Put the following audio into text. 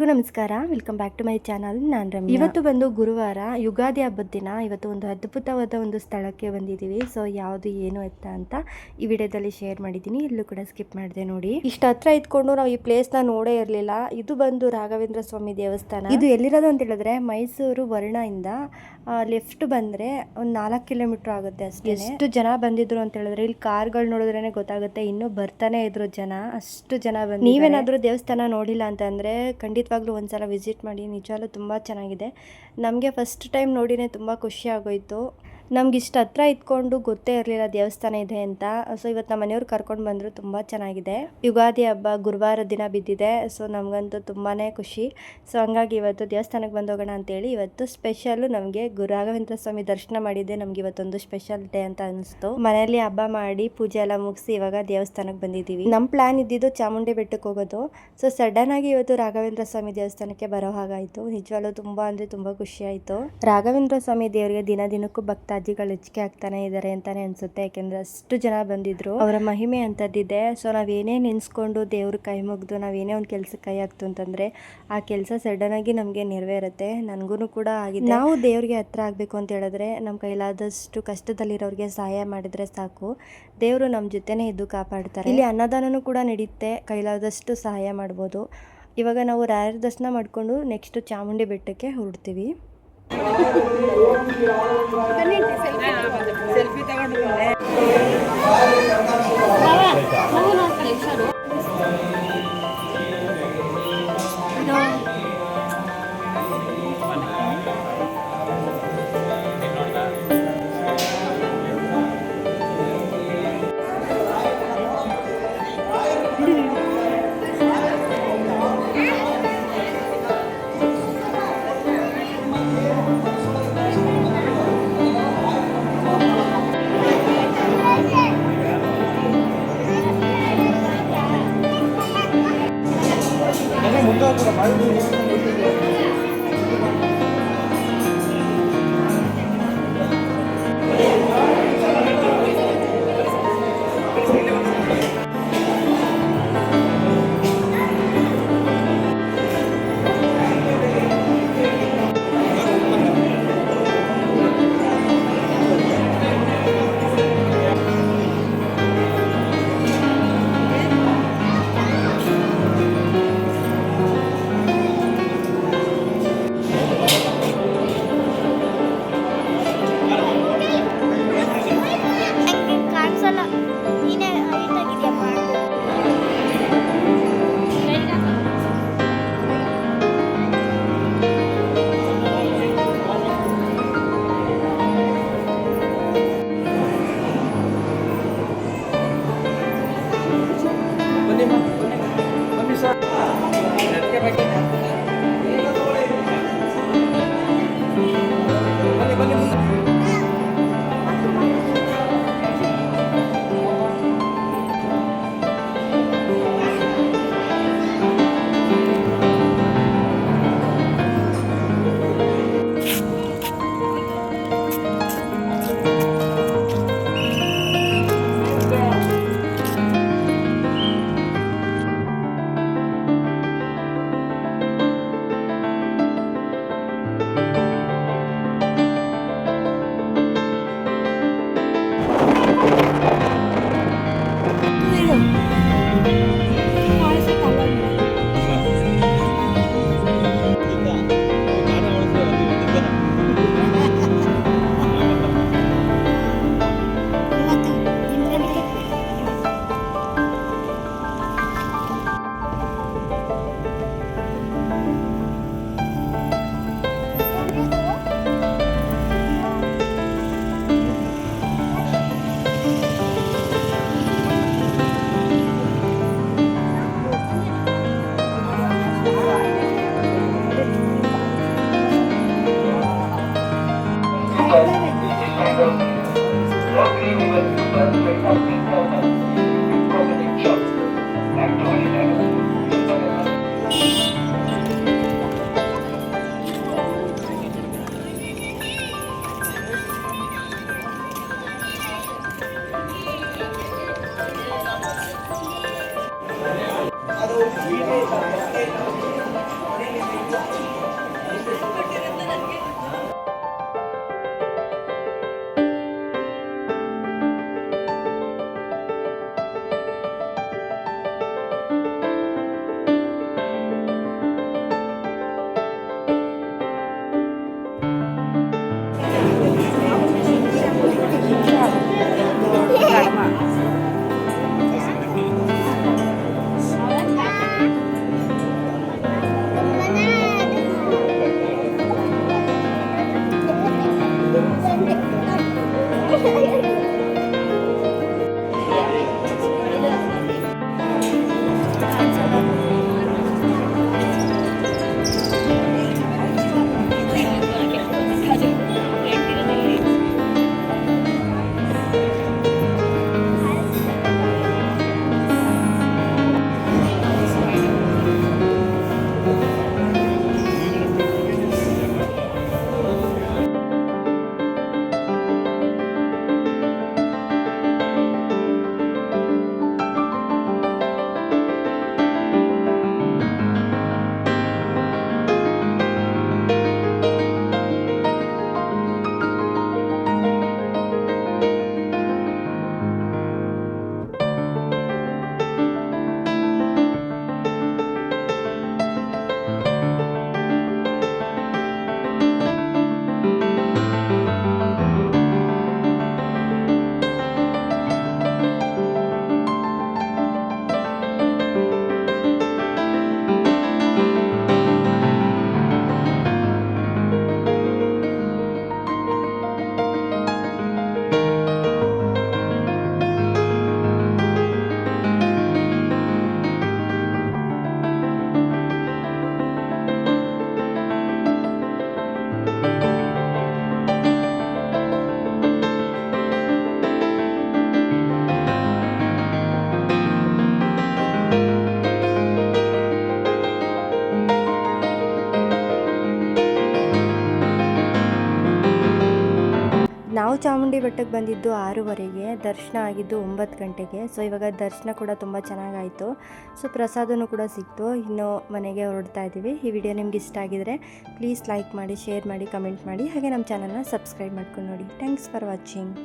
ಎಲ್ರಿಗೂ ನಮಸ್ಕಾರ. Welcome back to my channel. ನಾನು ರಮ್ಯಾ. ಇವತ್ತು ಬಂದು ಗುರುವಾರ, ಯುಗಾದಿ ಹಬ್ಬದ ದಿನ. ಇವತ್ತು ಒಂದು ಅದ್ಭುತವಾದ ಒಂದು ಸ್ಥಳಕ್ಕೆ ಬಂದಿದ್ದೀವಿ. ಸೊ ಯಾವುದು ಏನು ಅಂತ ಈ ವಿಡಿಯೋದಲ್ಲಿ ಶೇರ್ ಮಾಡಿದ್ದೀನಿ. ಇಲ್ಲೂ ಕೂಡ ಸ್ಕಿಪ್ ಮಾಡಿದೆ ನೋಡಿ. ಇಷ್ಟು ಹತ್ರ ಇದ್ಕೊಂಡು ನಾವು ಈ ಪ್ಲೇಸ್ನ ನೋಡೇ ಇರಲಿಲ್ಲ. ಇದು ಬಂದು ರಾಘವೇಂದ್ರ ಸ್ವಾಮಿ ದೇವಸ್ಥಾನ. ಇದು ಎಲ್ಲಿರೋದು ಅಂತ ಹೇಳಿದ್ರೆ ಮೈಸೂರು ವರ್ಣದಿಂದ ಲೆಫ್ಟ್ ಬಂದರೆ ಒಂದು 4 ಕಿಲೋಮೀಟರ್ ಆಗುತ್ತೆ ಅಷ್ಟೇ. ಎಷ್ಟು ಜನ ಬಂದಿದ್ರು ಅಂತ ಹೇಳಿದ್ರೆ ಇಲ್ಲಿ ಕಾರ್ಗಳು ನೋಡಿದ್ರೇ ಗೊತ್ತಾಗುತ್ತೆ. ಇನ್ನೂ ಬರ್ತಾನೆ ಇದ್ರು ಜನ, ಅಷ್ಟು ಜನ ಬಂದು. ನೀವೇನಾದರೂ ದೇವಸ್ಥಾನ ನೋಡಿಲ್ಲ ಅಂತಂದರೆ ಖಂಡಿತವಾಗ್ಲೂ ಒಂದ್ಸಲ ವಿಸಿಟ್ ಮಾಡಿ. ನಿಜವಾಗ್ಲೂ ತುಂಬ ಚೆನ್ನಾಗಿದೆ. ನಮಗೆ ಫಸ್ಟ್ ಟೈಮ್ ನೋಡಿನೇ ತುಂಬ ಖುಷಿ ಆಗೋಯ್ತು. ನಮ್ಗೆ ಇಷ್ಟು ಹತ್ರ ಇದ್ಕೊಂಡು ಗೊತ್ತೇ ಇರಲಿಲ್ಲ ದೇವಸ್ಥಾನ ಇದೆ ಅಂತ. ಸೊ ಇವತ್ತು ನಮ್ಮ ಮನೆಯವ್ರು ಕರ್ಕೊಂಡು ಬಂದರು. ತುಂಬ ಚೆನ್ನಾಗಿದೆ. ಯುಗಾದಿ ಹಬ್ಬ ಗುರುವಾರ ದಿನ ಬಿದ್ದಿದೆ. ಸೊ ನಮಗಂತೂ ತುಂಬಾ ಖುಷಿ. ಸೊ ಹಂಗಾಗಿ ಇವತ್ತು ದೇವಸ್ಥಾನಕ್ಕೆ ಬಂದೋಗೋಣ ಅಂತೇಳಿ ಇವತ್ತು ಸ್ಪೆಷಲ್ಲು ನಮಗೆ ರಾಘವೇಂದ್ರ ಸ್ವಾಮಿ ದರ್ಶನ ಮಾಡಿದ್ದೆ ನಮ್ಗೆ ಇವತ್ತೊಂದು ಸ್ಪೆಷಲ್ ಡೇ ಅಂತ ಅನಿಸ್ತು. ಮನೆಯಲ್ಲಿ ಹಬ್ಬ ಮಾಡಿ ಪೂಜೆ ಎಲ್ಲ ಮುಗಿಸಿ ಇವಾಗ ದೇವಸ್ಥಾನಕ್ಕೆ ಬಂದಿದ್ದೀವಿ. ನಮ್ಮ ಪ್ಲಾನ್ ಇದ್ದಿದ್ದು ಚಾಮುಂಡಿ ಬೆಟ್ಟಕ್ಕೆ ಹೋಗೋದು. ಸೊ ಸಡನ್ ಆಗಿ ಇವತ್ತು ರಾಘವೇಂದ್ರ ಸ್ವಾಮಿ ದೇವಸ್ಥಾನಕ್ಕೆ ಬರೋ ಹಾಗಾಯಿತು. ನಿಜವಾಗ್ಲೂ ತುಂಬ ಅಂದರೆ ತುಂಬ ಖುಷಿ ಆಯಿತು. ರಾಘವೇಂದ್ರ ಸ್ವಾಮಿ ದೇವರಿಗೆ ದಿನಕ್ಕೂ ಭಕ್ತಾದಿಗಳು ಹೆಚ್ಚಿಗೆ ಆಗ್ತಾನೆ ಇದ್ದಾರೆ ಅಂತಾನೆ ಅನ್ಸುತ್ತೆ. ಯಾಕೆಂದ್ರೆ ಅಷ್ಟು ಜನ ಬಂದಿದ್ರು. ಅವರ ಮಹಿಮೆ ಅಂತದ್ದಿದೆ. ಸೊ ನಾವೇನೇ ನೆನೆಸ್ಕೊಂಡು ದೇವ್ರ ಕೈ ಮುಗಿದು ನಾವೇನೇ ಒಂದು ಕೆಲ್ಸಕ್ಕೆ ಕೈ ಹಾಕ್ತು ಅಂತಂದ್ರೆ ಆ ಕೆಲಸ ಸಡನ್ ಆಗಿ ನಮಗೆ ನೆರವೇರುತ್ತೆ. ನನಗೂ ಕೂಡ ಆಗಿದೆ. ನಾವು ದೇವ್ರಿಗೆ ಹತ್ರ ಆಗಬೇಕು ಅಂತ ಹೇಳಿದ್ರೆ ನಮ್ಮ ಕೈಲಾದಷ್ಟು ಕಷ್ಟದಲ್ಲಿರೋರಿಗೆ ಸಹಾಯ ಮಾಡಿದ್ರೆ ಸಾಕು. ದೇವರು ನಮ್ಮ ಜೊತೆನೇ ಇದ್ದು ಕಾಪಾಡ್ತಾರೆ. ಇಲ್ಲಿ ಅನ್ನದಾನನೂ ಕೂಡ ನಡೆಯುತ್ತೆ. ಕೈಲಾದಷ್ಟು ಸಹಾಯ ಮಾಡ್ಬೋದು. ಇವಾಗ ನಾವು ರಾಯರ ದರ್ಶನ ಮಾಡಿಕೊಂಡು ನೆಕ್ಸ್ಟ್ ಚಾಮುಂಡಿ ಬೆಟ್ಟಕ್ಕೆ ಹೊರಡ್ತೀವಿ. ಸೆಲ್ಫಿ ತಗೊಂಡು ಚಾಮುಂಡಿ ಬೆಟ್ಟಕ್ಕೆ ಬಂದಿದ್ದು 6:30ಗೆ, ದರ್ಶನ ಆಗಿದ್ದು 9 ಗಂಟೆಗೆ. ಸೊ ಇವಾಗ ದರ್ಶನ ಕೂಡ ತುಂಬ ಚೆನ್ನಾಗಾಯಿತು. ಸೊ ಪ್ರಸಾದನೂ ಕೂಡ ಸಿಕ್ತು. ಇನ್ನು ಮನೆಗೆ ಹೊರಡ್ತಾ ಇದ್ದೀವಿ. ಈ ವಿಡಿಯೋ ನಿಮ್ಗೆ ಇಷ್ಟ ಆಗಿದರೆ ಪ್ಲೀಸ್ ಲೈಕ್ ಮಾಡಿ, ಶೇರ್ ಮಾಡಿ, ಕಮೆಂಟ್ ಮಾಡಿ, ಹಾಗೆ ನಮ್ಮ ಚಾನಲ್ನ ಸಬ್ಸ್ಕ್ರೈಬ್ ಮಾಡ್ಕೊಂಡು ನೋಡಿ. Thanks for watching.